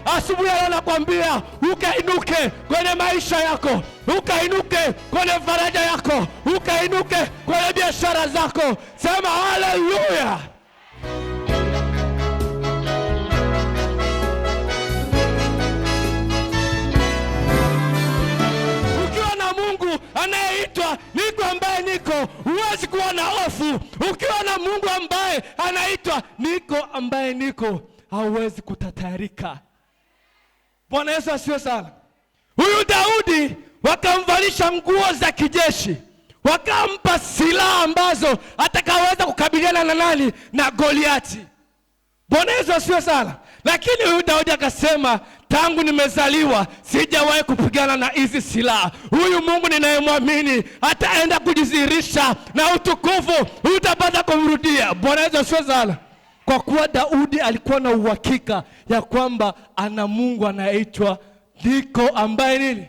asubuhi leo nakwambia ukainuke kwenye maisha yako, ukainuke kwenye faraja yako, ukainuke kwenye biashara zako. Sema haleluya. Ukiwa na Mungu anayeitwa niko ambaye niko, huwezi kuwa na hofu. Ukiwa na Mungu ambaye anaitwa niko ambaye niko, hauwezi kutatayarika. Bwana Yesu asifiwe sana. Huyu Daudi wakamvalisha nguo za kijeshi, wakampa silaha ambazo atakaweza kukabiliana na nani? Na Goliati. Bwana Yesu asifiwe sana. Lakini huyu Daudi akasema, tangu nimezaliwa sijawahi kupigana na hizi silaha. Huyu Mungu ninayemwamini ataenda kujidhihirisha na utukufu utapata kumrudia. Bwana Yesu asifiwe sana. Kwa kuwa Daudi alikuwa na uhakika ya kwamba ana Mungu anaitwa niko ambaye nini?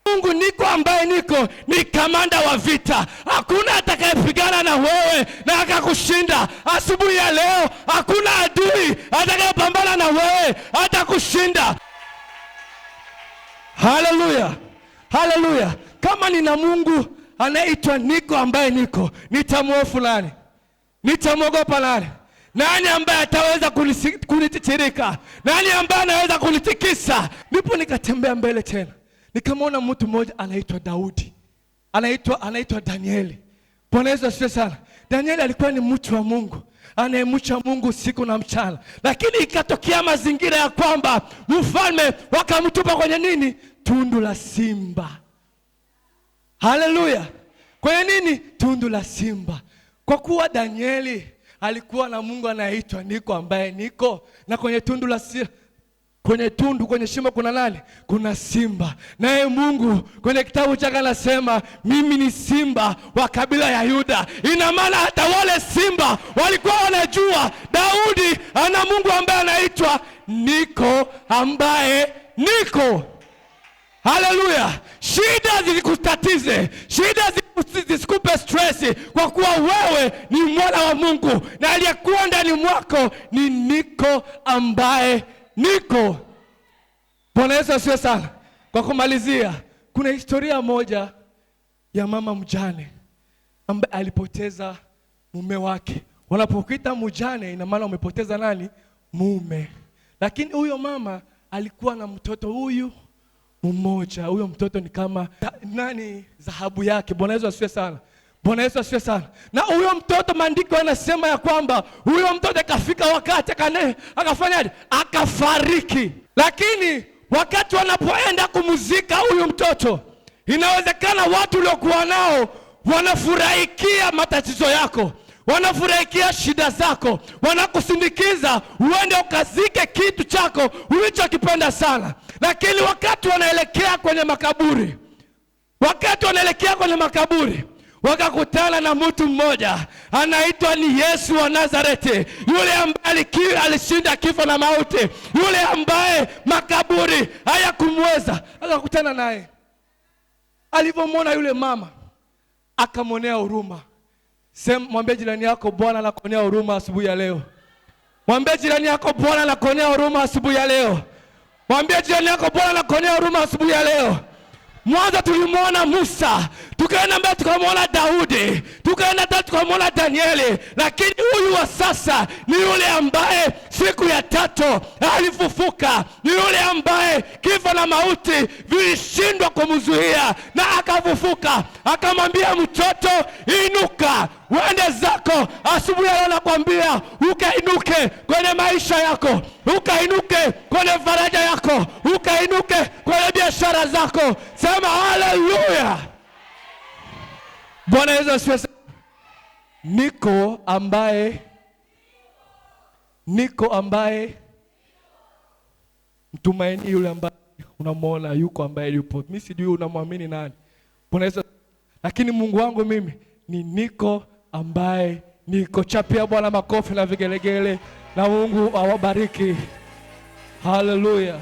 Mungu niko ambaye niko ni kamanda wa vita. Hakuna atakayepigana na wewe na akakushinda. Asubuhi ya leo hakuna adui atakayepambana na wewe atakushinda. Haleluya. Haleluya. Kama nina Mungu anaitwa niko ambaye niko, nitamhofu nani? Nitamwogopa nani? Nani ambaye ataweza kunititirika? Nani ambaye anaweza kunitikisa? Ndipo nikatembea mbele tena, nikamwona mtu mmoja anaitwa Daudi, anaitwa Danieli. Bwana Yesu asifiwe sana. Danieli alikuwa ni mtu wa Mungu, anayemcha Mungu siku na mchana. Lakini ikatokea mazingira ya kwamba mfalme wakamtupa kwenye nini? Tundu la simba. Haleluya. Kwenye nini? Tundu la simba. Kwa kuwa Danieli alikuwa na Mungu anaitwa niko ambaye niko, na kwenye tundu kwenye shimo kuna nani? Kuna simba. Naye Mungu kwenye kitabu chake anasema mimi ni simba wa kabila ya Yuda. Ina maana hata wale simba walikuwa wanajua Daudi ana Mungu ambaye anaitwa niko ambaye niko. Haleluya. Shida zilikutatize, shida zisikupe stress, kwa kuwa wewe ni mwana wa Mungu na aliyekuwa ndani mwako ni niko ambaye niko. Bwana Yesu asifiwe sana. Kwa kumalizia, kuna historia moja ya mama mjane ambaye alipoteza mume wake. Wanapokuita mjane ina maana umepoteza nani? Mume. Lakini huyo mama alikuwa na mtoto huyu mmoja. Huyo mtoto ni kama dhahabu yake. Bwana Yesu asifiwe sana. Bwana Yesu asifiwe sana. Na huyo mtoto maandiko yanasema ya kwamba huyo mtoto akafika wakati akafanyaje? Akafariki. Lakini wakati wanapoenda kumzika huyu mtoto, inawezekana watu uliokuwa nao wanafurahikia matatizo yako, wanafurahikia shida zako, wanakusindikiza uende ukazike kitu chako ulichokipenda sana. Lakini wakati wanaelekea kwenye makaburi, wakakutana na mtu mmoja anaitwa ni Yesu wa Nazareti, yule ambaye alishinda kifo na mauti, yule ambaye makaburi hayakumweza. Akakutana naye. Alipomwona yule mama akamwonea huruma. Mwambie jirani yako Bwana anakuonea huruma asubuhi ya leo. Mwambie jirani yako Bwana anakuonea huruma asubuhi ya leo. Mwambie jirani yako Bwana anakuonea huruma asubuhi ya leo. Mwanzo tulimwona Musa, tukaenda mbele tukamwona Daudi, tukaenda tatu tukamwona Danieli, lakini huyu wa sasa ni yule ambaye siku ya tatu alifufuka. Ni yule ambaye kifo na mauti vilishindwa kumzuia na akafufuka. Akamwambia mtoto, inuka, uende zako. Asubuhi leo nakwambia ukainuke kwenye maisha yako, ukainuke kwenye faraja yako, ukainuke kwenye biashara zako. Sema haleluya. Bwana Yesu asifiwe. Niko ambaye mtumaini yule ambaye unamwona yuko ambaye yupo. Mimi sijui unamwamini nani. Bwana Yesu. Lakini Mungu wangu mimi ni niko ambaye niko. Chapia Bwana makofi na vigelegele, na Mungu awabariki. Haleluya.